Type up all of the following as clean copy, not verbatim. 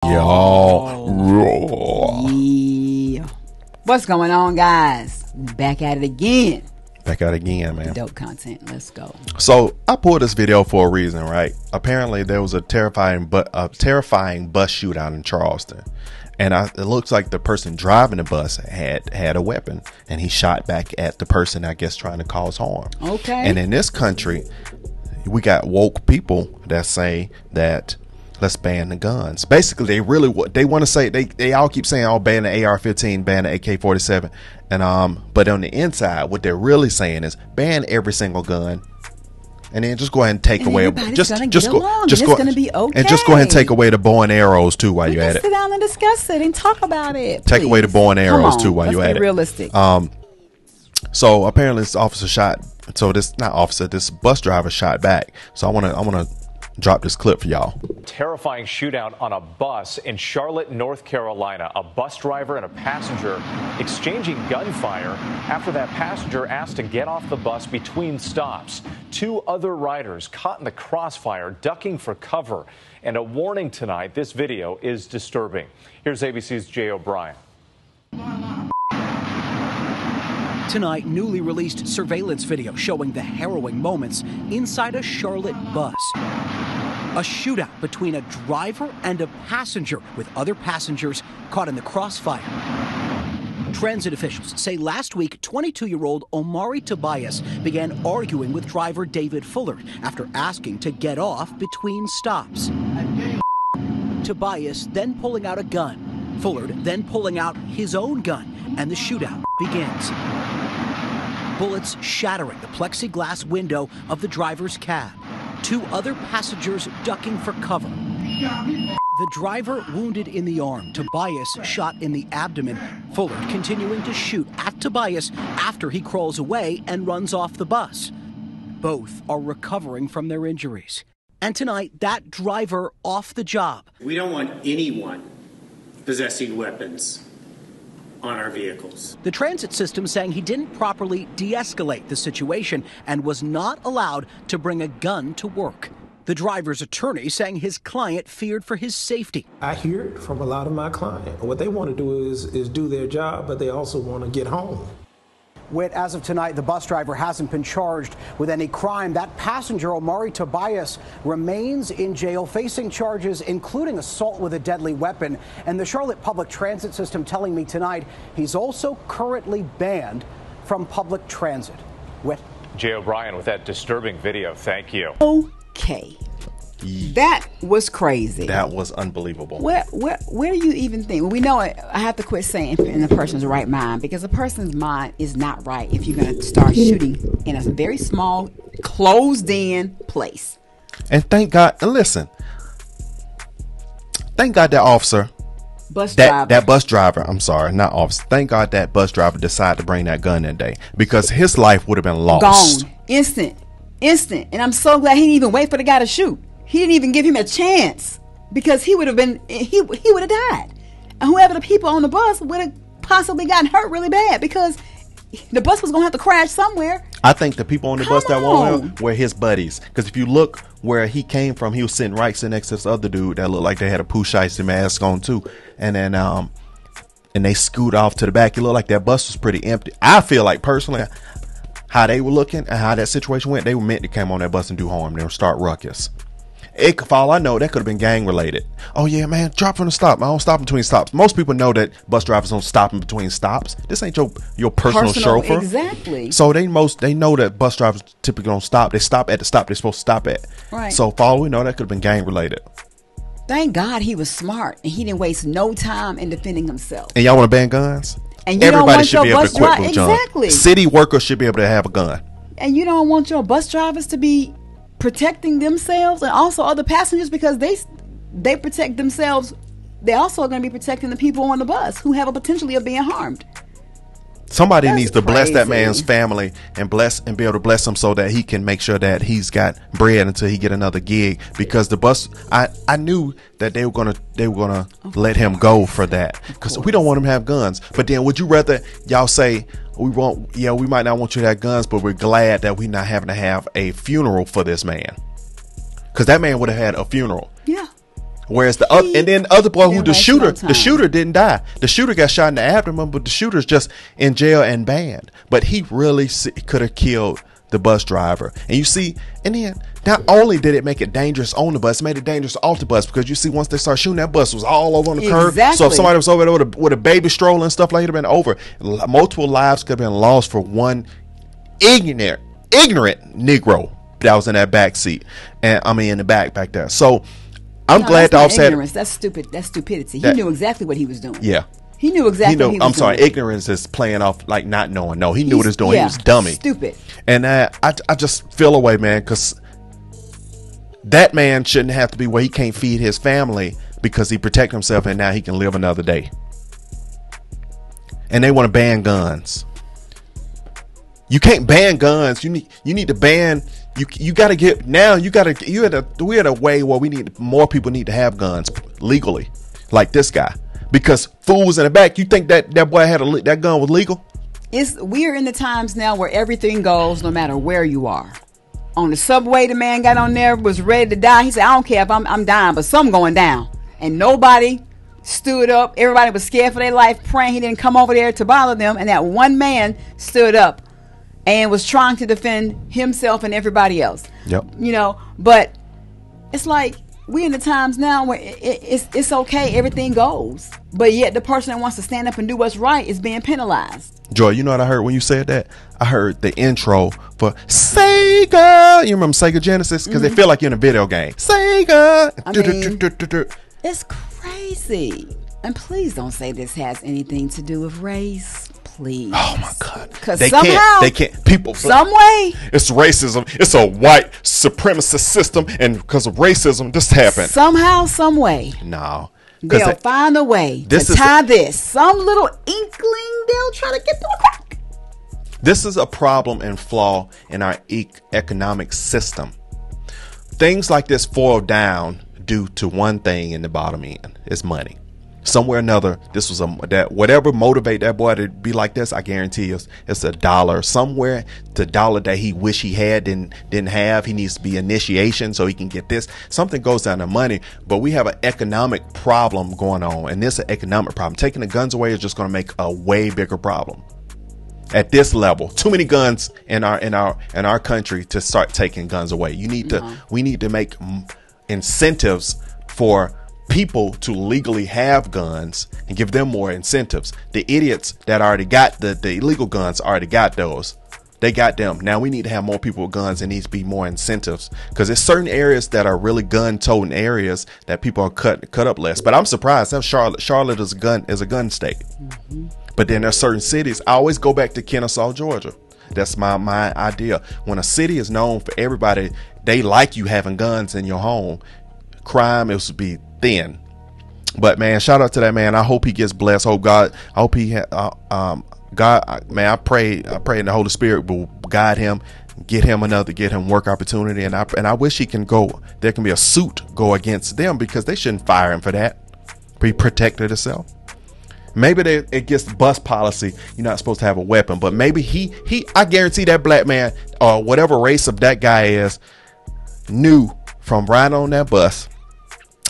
Y'all. Yeah. What's going on, guys? Back at it again. Back out again, man. Dope content. Let's go. So I pulled this video for a reason, right? Apparently there was a terrifying bus shootout in Charleston, and it looks like the person driving the bus had a weapon, and he shot back at the person, I guess, trying to cause harm. Okay. And in this country, we got woke people that say that let's ban the guns. Basically, they want to say they all keep saying, "Oh, ban the AR-15, ban the AK-47," and but on the inside, what they're really saying is ban every single gun, and then just go ahead and take away just go and just go ahead and take away the bow and arrows too while you're at it. Sit down and discuss it and talk about it. Take away the bow and arrows too while you're at it. Realistic. So apparently, this officer shot. So this bus driver shot back. So I want to drop this clip for y'all. Terrifying shootout on a bus in Charlotte, North Carolina. A bus driver and a passenger exchanging gunfire after that passenger asked to get off the bus between stops. Two other riders caught in the crossfire, ducking for cover. And a warning tonight, this video is disturbing. Here's ABC's Jay O'Brien. Tonight, newly released surveillance video showing the harrowing moments inside a Charlotte bus. A shootout between a driver and a passenger, with other passengers caught in the crossfire. Transit officials say last week, 22-year-old Omari Tobias began arguing with driver David Fullard after asking to get off between stops. Tobias then pulling out a gun. Fullard then pulling out his own gun, and the shootout begins. Bullets shattering the plexiglass window of the driver's cab. Two other passengers ducking for cover. The driver wounded in the arm, Tobias shot in the abdomen. Fullard continuing to shoot at Tobias after he crawls away and runs off the bus. Both are recovering from their injuries. And tonight, that driver off the job. We don't want anyone possessing weapons on our vehicles. The transit system saying he didn't properly de-escalate the situation and was not allowed to bring a gun to work. The driver's attorney saying his client feared for his safety. I hear it from a lot of my clients. What they want to do is do their job, but they also want to get home. Whit, as of tonight, the bus driver hasn't been charged with any crime. That passenger, Omari Tobias, remains in jail facing charges including assault with a deadly weapon. And the Charlotte Public Transit System telling me tonight he's also currently banned from public transit. Whit. Jay O'Brien with that disturbing video. Thank you. Okay. That was crazy. That was unbelievable. Where do you even think? Well, we know it. I have to quit saying in the person's right mind, because a person's mind is not right if you're going to start shooting in a very small, closed-in place. And thank God, and listen, thank God that officer, that bus driver, I'm sorry, not officer, thank God that bus driver decided to bring that gun that day, because his life would have been lost. Gone. Instant. And I'm so glad he didn't even wait for the guy to shoot. He didn't even give him a chance, because he would have died. And whoever the people on the bus would have possibly gotten hurt really bad, because the bus was going to have to crash somewhere. I think the people on the bus that were his buddies, because if you look where he came from, he was sitting next to this other dude that looked like they had a Pooh Shiesty mask on too. And then and they scoot off to the back. It looked like that bus was pretty empty. I feel like personally, how they were looking and how that situation went, they were meant to come on that bus and do harm. They would start ruckus. For all I know, that could have been gang related. Oh yeah, man, drop from the stop. I don't stop between stops. Most people know that bus drivers don't stop in between stops. This ain't your personal chauffeur. Exactly. So they know that bus drivers typically don't stop. They stop at the stop they're supposed to stop at. Right. So for all we know, that could have been gang related. Thank God he was smart and he didn't waste no time in defending himself. And y'all want to ban guns? And you everybody should be able to quit with guns. Exactly. City workers should be able to have a gun. And you don't want your bus drivers to be protecting themselves and also other passengers, because they protect themselves. They also are going to be protecting the people on the bus who have a potentially of being harmed. Somebody needs to bless that man's family and be able to bless him so that he can make sure that he's got bread until he get another gig, because the bus, I knew that they were gonna let him go for that, because we don't want him to have guns. But then would you rather y'all say we might not want you to have guns, but we're glad that we're not having to have a funeral for this man, because that man would have had a funeral. Yeah. Whereas and then the other boy who the shooter didn't die. The shooter got shot in the abdomen, but the shooter's just in jail and banned. But he really could have killed the bus driver. And you see, and then not only did it make it dangerous on the bus, it made it dangerous off the bus, because you see, once they start shooting, that bus was all over on the curb. So if somebody was over there with a baby stroller and stuff like that, it would have been over. Multiple lives could have been lost for one ignorant Negro that was in that back seat, and I mean in the back there. So I'm glad the officer. Ignorance. That's stupid. That's stupidity. He knew exactly what he was doing. Yeah. He knew exactly what he was doing. I'm sorry, ignorance is playing off like not knowing. No, he knew what he was doing. He was dummy. Stupid. And I just feel away, man, because that man shouldn't have to be where he can't feed his family because he protected himself and now he can live another day. And they want to ban guns. You can't ban guns. You need to ban. You got to get now. We're at a way where more people need to have guns legally, like this guy. Because fool was in the back. You think that boy had that gun was legal? We're in the times now where everything goes, no matter where you are. On the subway, the man got on there, was ready to die. He said, "I don't care if I'm dying, but something going down." And nobody stood up. Everybody was scared for their life, praying he didn't come over there to bother them. And that one man stood up and was trying to defend himself and everybody else. Yep. But it's like, we in the times now where it's okay, everything goes, but yet the person that wants to stand up and do what's right is being penalized. Joy, you know what I heard when you said that? I heard the intro for Sega. You remember Sega Genesis? Because they feel like you're in a video game. Sega. It's crazy. And please don't say this has anything to do with race. Please. Oh my God. Because somehow they can't. People. Some way. It's racism. It's a white supremacist system, and because of racism, this happened. Somehow, some way. No. They'll find a way to tie this. Some little inkling, they'll try to get through a crack. This is a problem and flaw in our economic system. Things like this fall down due to one thing in the bottom end. It's money. Somewhere or another, this was that whatever motivate that boy to be like this, I guarantee you, it's a dollar somewhere. The dollar that he wish he had didn't have. He needs to be initiation so he can get this. Something goes down to money, but we have an economic problem going on, and this is an economic problem. Taking the guns away is just going to make a way bigger problem. At this level, too many guns in our country to start taking guns away. We need to make incentives for people to legally have guns and give them more incentives. The idiots that already got the illegal guns already got those. They got them. Now we need to have more people with guns. There needs to be more incentives, because there's certain areas that are really gun-toting areas that people are cut up less. But I'm surprised that Charlotte is a gun state. Mm-hmm. But then there's certain cities. I always go back to Kennesaw, Georgia. That's my idea. When a city is known for everybody, they like you having guns in your home. Crime is be thin. But man, shout out to that man. I hope he gets blessed. God, I hope he God, man, I pray in the Holy Spirit will guide him, get him work opportunity, and I wish he can go. There can be a suit go against them, because they shouldn't fire him for that. He protected himself. Maybe it gets bus policy. You're not supposed to have a weapon, but maybe I guarantee that black man or whatever race of that guy is knew from riding on that bus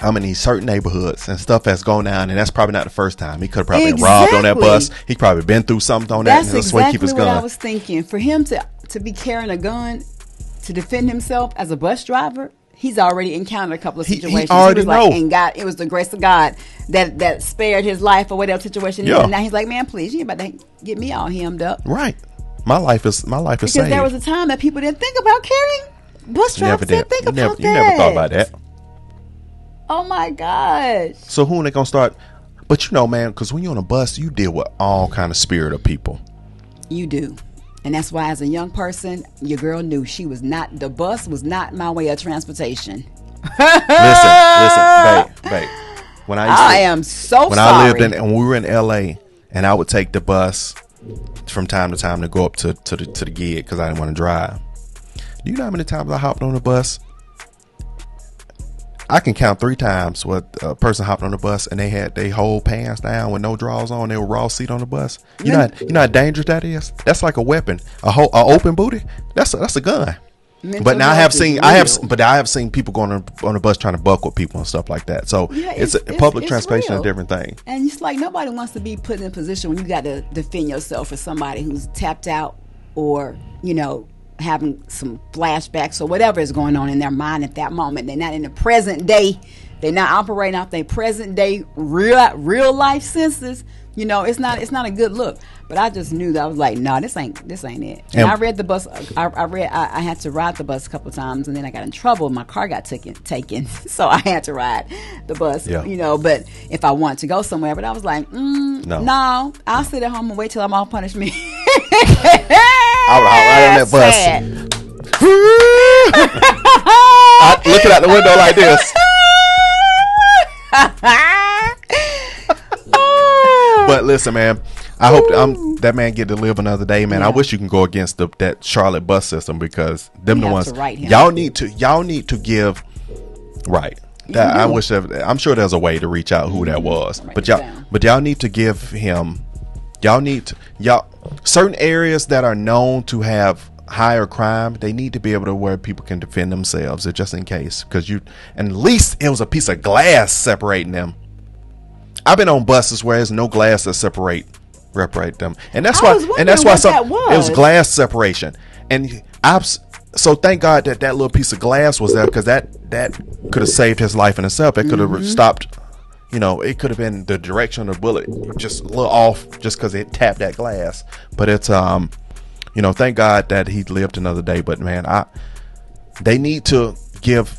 how many certain neighborhoods and stuff has gone down, and that's probably not the first time. He could have probably been robbed on that bus. He probably been through something on that. That's exactly what I was thinking. For him to be carrying a gun to defend himself as a bus driver, he's already encountered a couple of situations. He already know. And God, it was the grace of God that spared his life or whatever situation. Yeah. And now he's like, man, please, you ain't about to get me all hemmed up. Right. My life is saved. Because there was a time that people didn't think about carrying bus drivers. Didn't think about that. You never thought about that. Oh my gosh. So who are they gonna start? But man, because when you're on a bus, you deal with all kind of spirit of people. You do. And that's why, as a young person, your girl knew the bus was not my way of transportation. Listen, babe. When I lived and we were in LA, and I would take the bus from time to time to go up to the gig because I didn't want to drive. Do you know how many times I hopped on the bus? I can count 3 times what a person hopped on the bus and they had their whole pants down with no drawers on. They were raw seat on the bus. You know how dangerous that is? That's like a weapon. A open booty. That's a gun. But now I have seen real. I have seen people going on the bus trying to buck with people and stuff like that. So Yeah, it's public transportation is a different thing. And it's like nobody wants to be put in a position when you got to defend yourself for somebody who's tapped out or, you know, having some flashbacks or whatever is going on in their mind at that moment. They're not in the present day. They're not operating off their present day real life senses. You know, it's not a good look. But I just knew that I was like, no, this ain't it. And I read the bus. I had to ride the bus a couple of times, and then I got in trouble. My car got taken, so I had to ride the bus. Yeah. You know, but if I wanted to go somewhere, but I was like, no, I'll sit at home and wait till I'm off punishment. I'll ride on that bus. Looking out the window like this. But listen, man, I hope that man get to live another day, man. Yeah. I wish you can go against that Charlotte bus system because them We the have ones to write him. y'all need to give right. That I wish I'm sure there's a way to reach out who that was, Write but it down. y'all need to give him. Y'all certain areas that are known to have higher crime, they need to be able to where people can defend themselves just in case, because and at least it was a piece of glass separating them. I've been on buses where there's no glass that separate them, and that's why that it was glass separation. And so thank God that little piece of glass was there, because that could have saved his life in itself. It could have stopped. You know, it could have been the direction of the bullet just a little off, just because it tapped that glass. But it's you know, thank God that he lived another day. But man, they need to give.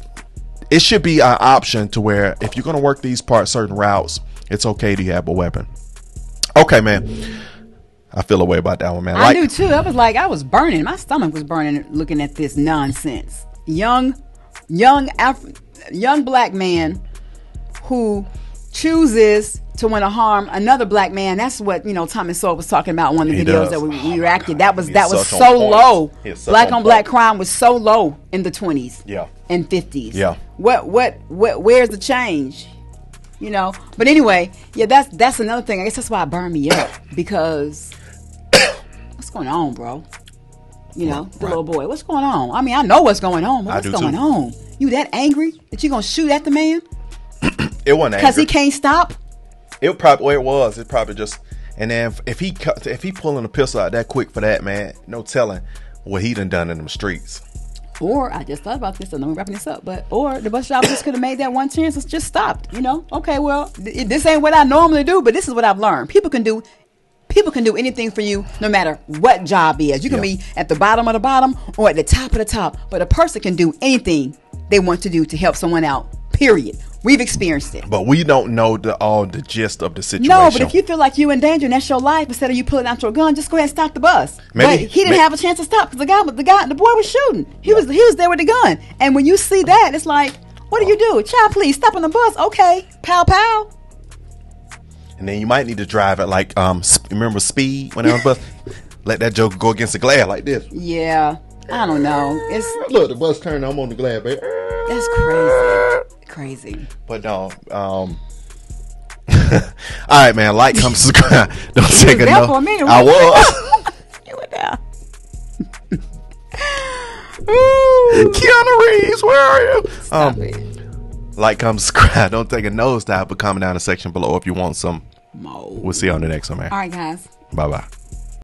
It should be an option to where if you're going to work these certain routes, it's okay to have a weapon. Okay, man. I feel a way about that one, man. I do too. I was like, I was burning. My stomach was burning looking at this nonsense. Young black man who chooses to want to harm another black man. That's what, you know, Thomas Sowell was talking about in one of the videos that we reacted. That was so low. Black on black crime was so low in the 20s and 50s. Yeah. Where's the change? You know, but anyway, yeah, that's another thing. I guess that's why it burned me up, because what's going on, bro? You know, the little boy, what's going on? I mean, I know what's going on, but what's going on? You that angry that you gonna shoot at the man? It wasn't because he can't stop. It probably just, and then if he pulling a pistol out that quick for that, man, no telling what he done in them streets. Or I just thought about this, and I'm wrapping this up. Or the bus driver just could have made that one chance and just stopped. You know, okay, well, this ain't what I normally do, but this is what I've learned. People can do anything for you, no matter what job is. You can be at the bottom of the bottom or at the top of the top, but a person can do anything they want to do to help someone out. Period. We've experienced it. But we don't know all the gist of the situation. No, but if you feel like you're in danger and that's your life, instead of you pulling out your gun, just go ahead and stop the bus. But he didn't have a chance to stop because the boy was shooting. He was there with the gun. And when you see that, it's like, what do you do? Child, please stop on the bus. Okay, pow pow. And then you might need to drive at like remember speed when they on the bus. Let that joker go against the glass like this. Yeah, I don't know. Look, the bus turned. I'm on the glass, baby. That's crazy. But no, all right, man. Like, comment, subscribe. Don't take a note. I was. You were there. Keanu Reeves, where are you? Stop it. Like, comment, subscribe. Don't take a nosedive, but comment down in the section below if you want some more. We'll see you on the next one, man. All right, guys. Bye bye.